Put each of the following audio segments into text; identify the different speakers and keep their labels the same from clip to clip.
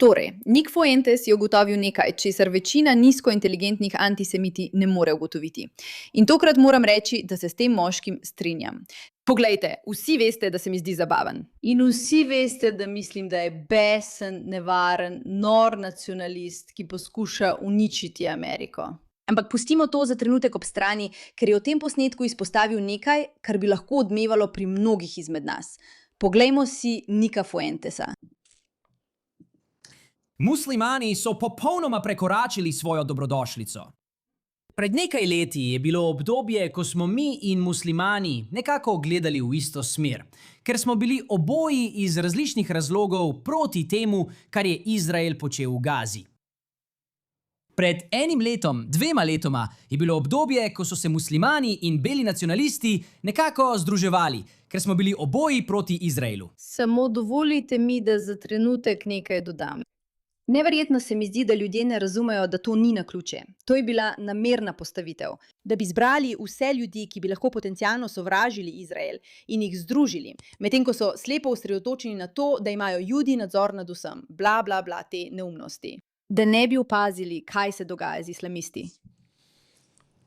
Speaker 1: Torej, Nick Fuentes je ugotovil nekaj, česar večina nizkointeligentnih antisemiti ne more ugotoviti. In tokrat moram reči, da se s tem moškim strinjam. Poglejte, vsi veste, da se mi zdi zabaven.
Speaker 2: In vsi veste, da mislim, da je besen, nevaren, nor nacionalist, ki poskuša uničiti Ameriko.
Speaker 1: Ampak pustimo to za trenutek ob strani, ker je v tem posnetku izpostavil nekaj, kar bi lahko odmevalo pri mnogih izmed nas. Poglejmo si Nicka Fuentesa.
Speaker 3: Muslimani so popolnoma prekoračili svojo dobrodošlico. Pred nekaj leti je bilo obdobje, ko smo mi in muslimani nekako gledali v isto smer, ker smo bili oboji iz različnih razlogov proti temu, kar je Izrael počel v Gazi. Pred enim letom, 2 letoma je bilo obdobje, ko so se muslimani in beli nacionalisti nekako združevali, ker smo bili oboji proti Izraelu.
Speaker 2: Samo dovolite mi, da za trenutek nekaj dodam.
Speaker 1: Neverjetno se mi zdi, da ljudje ne razumejo, da to ni naključje. To je bila namerna postavitev. Da bi zbrali vse ljudi, ki bi lahko potencialno sovražili Izrael in jih združili, medtem ko so slepo osredotočeni na to, da imajo Judi nadzor nad vsem, bla bla bla te neumnosti. Da ne bi opazili, kaj se dogaja z islamisti.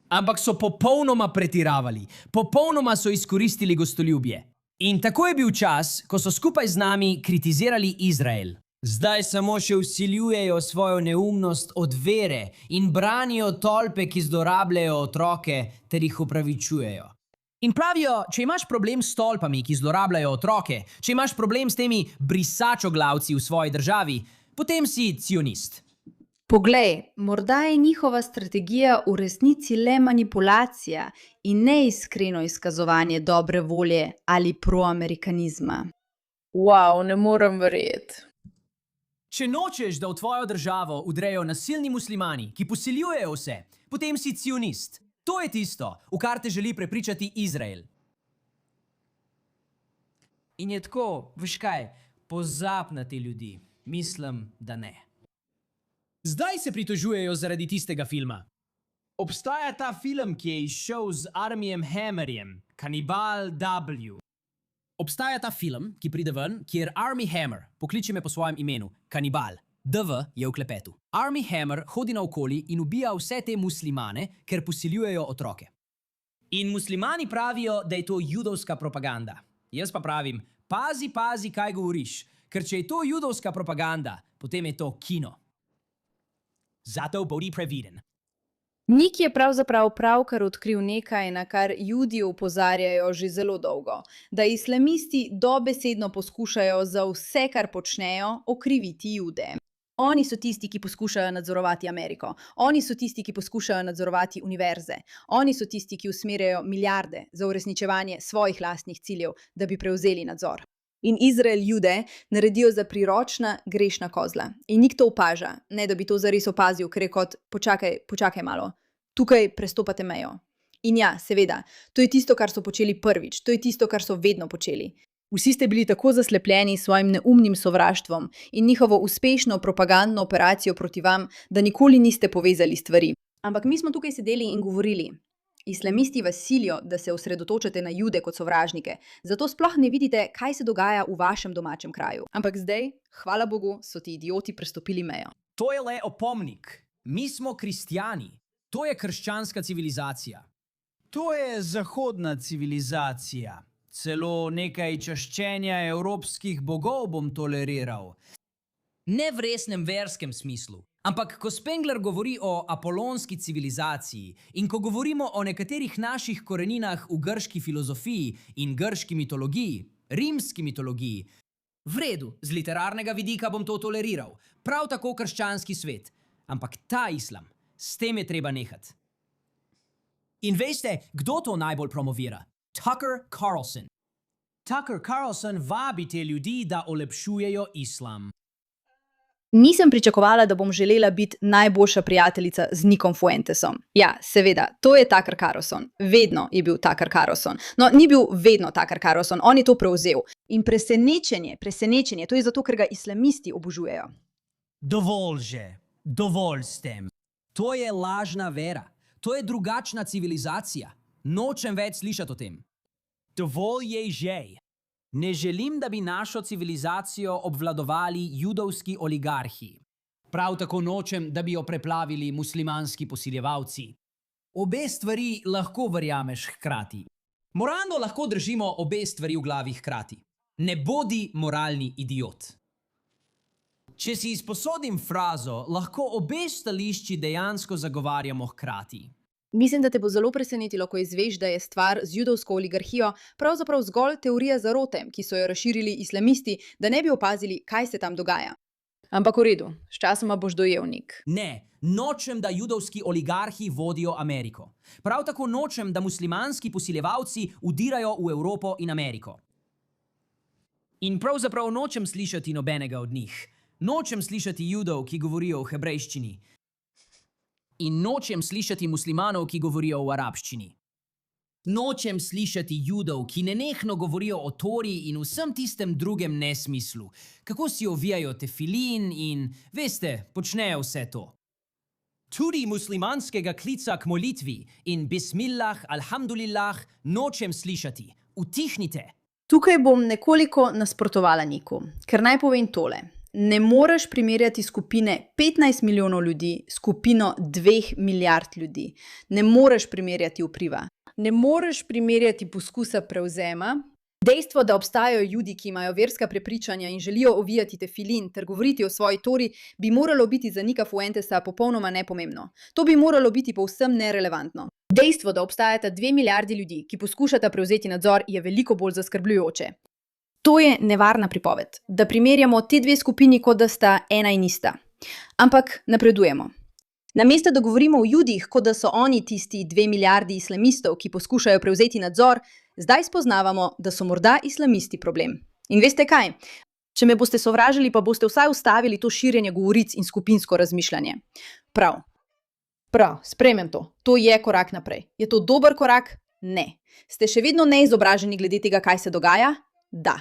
Speaker 3: Ampak so popolnoma pretiravali, popolnoma so izkoristili gostoljubje. In tako je bil čas, ko so skupaj z nami kritizirali Izrael. Zdaj samo še vsiljujejo svojo neumnost od vere in branijo tolpe, ki zlorabljajo otroke ter jih upravičujejo. In pravijo, če imaš problem s tolpami, ki zlorabljajo otroke, če imaš problem s temi brisačoglavci v svoji državi, potem si cionist.
Speaker 2: Poglej, morda je njihova strategija v resnici le manipulacija in neiskreno izkazovanje dobre volje ali proamerikanizma. Wow, ne morem verjeti.
Speaker 3: Če nočeš, da v tvojo državo vdrejo nasilni muslimani, ki posiljujejo vse, potem si cionist. To je tisto, v kar te želi prepričati Izrael. In je tako, veš kaj, pozab na te ljudi. Mislim, da ne. Zdaj se pritožujejo zaradi tistega filma. Obstaja ta film, ki je izšel z Armijem Hammerjem, Kanibal W. Obstaja ta film, ki pride ven, kjer Armie Hammer, pokliči me po svojem imenu, Kanibal, DV je v klepetu. Armie Hammer hodi naokoli in ubija vse te muslimane, ker posiljujejo otroke. In muslimani pravijo, da je to judovska propaganda. Jaz pa pravim, pazi, kaj govoriš, ker če je to judovska propaganda, potem je to kino. Zato bodi previden.
Speaker 2: Nick je pravkar odkril nekaj, na kar Judi opozarjajo že zelo dolgo, da islamisti dobesedno poskušajo za vse, kar počnejo, okriviti Jude. Oni so tisti, ki poskušajo nadzorovati Ameriko. Oni so tisti, ki poskušajo nadzorovati univerze. Oni so tisti, ki usmerjajo milijarde za uresničevanje svojih lastnih ciljev, da bi prevzeli nadzor. In Izrael Jude naredijo za priročna grešna kozla. In Nick to opaža, ne da bi to zares opazil, ker je kot, počakaj malo, tukaj prestopate mejo. In ja, seveda, to je tisto, kar so počeli prvič, to je tisto, kar so vedno počeli. Vsi ste bili tako zaslepljeni s svojim neumnim sovraštvom in njihovo uspešno propagandno operacijo proti vam, da nikoli niste povezali stvari. Ampak mi smo tukaj sedeli in govorili. Islamisti vas silijo, da se osredotočate na Jude kot sovražnike, zato sploh ne vidite, kaj se dogaja v vašem domačem kraju. Ampak zdaj, hvala Bogu, so ti idioti prestopili mejo.
Speaker 3: To je le opomnik. Mi smo kristjani. To je krščanska civilizacija. To je zahodna civilizacija. Celo nekaj čaščenja evropskih bogov bom toleriral. Ne v resnem verskem smislu. Ampak ko Spengler govori o apolonski civilizaciji in ko govorimo o nekaterih naših koreninah v grški filozofiji in grški mitologiji, rimski mitologiji, v redu, z literarnega vidika bom to toleriral. Prav tako krščanski svet. Ampak ta islam, s tem je treba nehati. In veste, kdo to najbolj promovira? Tucker Carlson. Tucker Carlson vabi te ljudi, da olepšujejo islam.
Speaker 1: Nisem pričakovala, da bom želela biti najboljša prijateljica z Nickom Fuentesom. Ja, seveda, to je Tucker Carlson. Vedno je bil Tucker Carlson. No, ni bil vedno Tucker Carlson, on je to prevzel. In presenečenje, to je zato, ker ga islamisti obožujejo.
Speaker 3: Dovolj že, dovolj s tem. To je lažna vera. To je drugačna civilizacija. Nočem več slišati o tem. Dovolj je že. Ne želim, da bi našo civilizacijo obvladovali judovski oligarhi. Prav tako nočem, da bi jo preplavili muslimanski posiljevalci. Obe stvari lahko verjameš hkrati. Moralno lahko držimo obe stvari v glavi hkrati. Ne bodi moralni idiot. Če si izposodim frazo, lahko obe stališči dejansko zagovarjamo hkrati.
Speaker 1: Mislim, da te bo zelo presenetilo, ko izveš, da je stvar z judovsko oligarhijo pravzaprav zgolj teorija zarote, ki so jo razširili islamisti, da ne bi opazili, kaj se tam dogaja. Ampak v redu, sčasoma boš dojel, Nik.
Speaker 3: Ne, nočem, da judovski oligarhi vodijo Ameriko. Prav tako nočem, da muslimanski posiljevalci udirajo v Evropo in Ameriko. In pravzaprav nočem slišati nobenega od njih. Nočem slišati judov, ki govorijo v hebrejščini. In nočem slišati muslimanov, ki govorijo v arabščini. Nočem slišati judov, ki nenehno govorijo o Tori in vsem tistem drugem nesmislu. Kako si ovijajo tefilin in, veste, počnejo vse to. Tudi muslimanskega klica k molitvi in bismillah, alhamdulillah nočem slišati. Utihnite.
Speaker 1: Tukaj bom nekoliko nasprotovala Niku, ker naj povem tole. Ne moreš primerjati skupine 15 milijonov ljudi s skupino 2 milijard ljudi. Ne moreš primerjati vpliva. Ne moreš primerjati poskusa prevzema. Dejstvo, da obstajajo Judi, ki imajo verska prepričanja in želijo ovijati tefilin ter govoriti o svoji Tori, bi moralo biti za Nika Fuentesa popolnoma nepomembno. To bi moralo biti povsem nerelevantno. Dejstvo, da obstajata 2 milijardi ljudi, ki poskušata prevzeti nadzor, je veliko bolj zaskrbljujoče. To je nevarna pripoved, da primerjamo te dve skupini, kot da sta ena in ista. Ampak napredujemo. Namesto da govorimo o Judih, kot da so oni tisti 2 milijardi islamistov, ki poskušajo prevzeti nadzor, zdaj spoznavamo, da so morda islamisti problem. In veste kaj? Če me boste sovražili, pa boste vsaj ustavili to širjenje govoric in skupinsko razmišljanje. Prav, sprejmem to. To je korak naprej. Je to dober korak? Ne. Ste še vedno neizobraženi glede tega, kaj se dogaja? Da.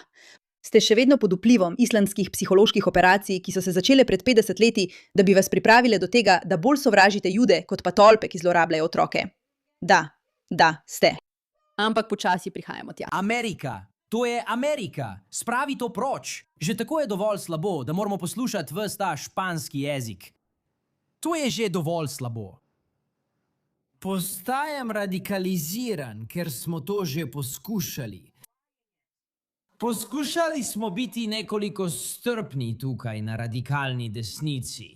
Speaker 1: Ste še vedno pod vplivom islamskih psiholoških operacij, ki so se začele pred 50 leti, da bi vas pripravile do tega, da bolj sovražite Jude, kot pa tolpe, ki zlorabljajo otroke. Da, ste. Ampak počasi prihajamo tja.
Speaker 3: Amerika. To je Amerika. Spravi to proč. Že tako je dovolj slabo, da moramo poslušati ves ta španski jezik. To je že dovolj slabo. Postajam radikaliziran, ker smo to že poskušali. Poskušali smo biti nekoliko strpni tukaj na radikalni desnici.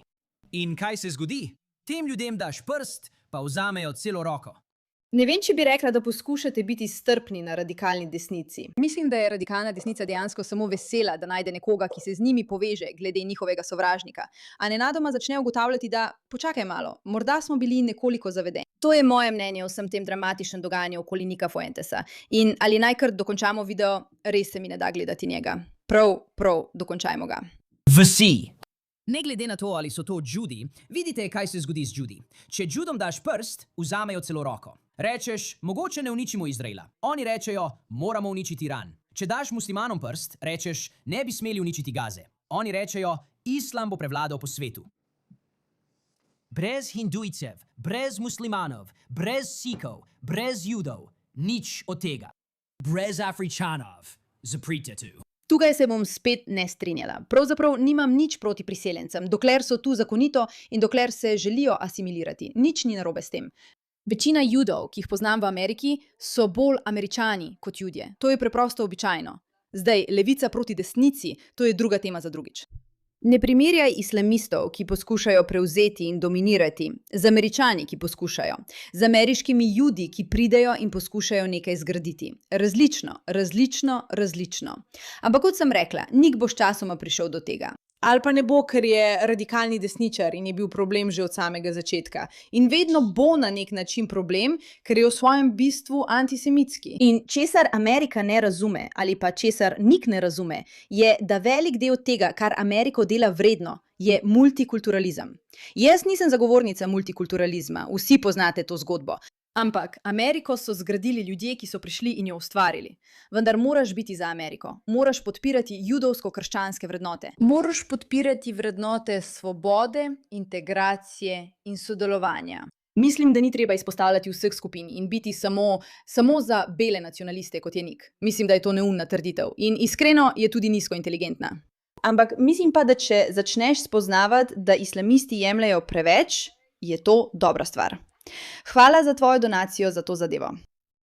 Speaker 3: In kaj se zgodi? Tem ljudem daš prst, pa vzamejo celo roko.
Speaker 1: Ne vem, če bi rekla, da poskušate biti strpni na radikalni desnici. Mislim, da je radikalna desnica dejansko samo vesela, da najde nekoga, ki se z njimi poveže glede njihovega sovražnika. A nenadoma začne ugotavljati, da počakaj malo, morda smo bili nekoliko zavedeni. To je moje mnenje o vsem tem dramatičnem dogajanju okoli Nika Fuentesa. In ali naj kar dokončamo video, res se mi ne da gledati njega. Prav, dokončajmo ga.
Speaker 3: Vsi. Ne glede na to, ali so to Judi, vidite, kaj se zgodi z Judi. Če Judom daš prst, vzamejo celo roko. Rečeš, mogoče ne uničimo Izraela. Oni rečejo, moramo uničiti Iran. Če daš muslimanom prst, rečeš, ne bi smeli uničiti Gaze. Oni rečejo, islam bo prevladal po svetu. Brez hindujcev, brez muslimanov, brez sikov, brez judov, nič od tega. Brez Afričanov, zaprite tu.
Speaker 1: Tukaj se bom spet ne strinjala. Pravzaprav nimam nič proti priseljencem, dokler so tu zakonito in dokler se želijo asimilirati. Nič ni narobe s tem. Večina Judov, ki jih poznam v Ameriki, so bolj Američani kot Judje. To je preprosto običajno. Zdaj, levica proti desnici, to je druga tema za drugič. Ne primerjaj islamistov, ki poskušajo prevzeti in dominirati, z Američani, ki poskušajo, z ameriškimi Judi, ki pridejo in poskušajo nekaj zgraditi. Različno. Ampak kot sem rekla, Nik bo sčasoma prišel do tega. Ali pa ne bo, ker je radikalni desničar in je bil problem že od samega začetka. In vedno bo na nek način problem, ker je v svojem bistvu antisemitski. In česar Amerika ne razume, ali pa česar Nik ne razume, je, da velik del tega, kar Ameriko dela vredno, je multikulturalizem. Jaz nisem zagovornica multikulturalizma, vsi poznate to zgodbo. Ampak Ameriko so zgradili ljudje, ki so prišli in jo ustvarili. Vendar moraš biti za Ameriko. Moraš podpirati judovsko-krščanske vrednote. Moraš podpirati vrednote svobode, integracije in sodelovanja.
Speaker 2: Mislim, da ni treba izpostavljati vseh skupin in biti samo za bele nacionaliste, kot je Nik. Mislim, da je to neumna trditev in iskreno je tudi nizko inteligentna.
Speaker 1: Ampak mislim pa, da če začneš spoznavati, da islamisti jemljajo preveč, je to dobra stvar. Hvala za tvojo donacijo za to zadevo.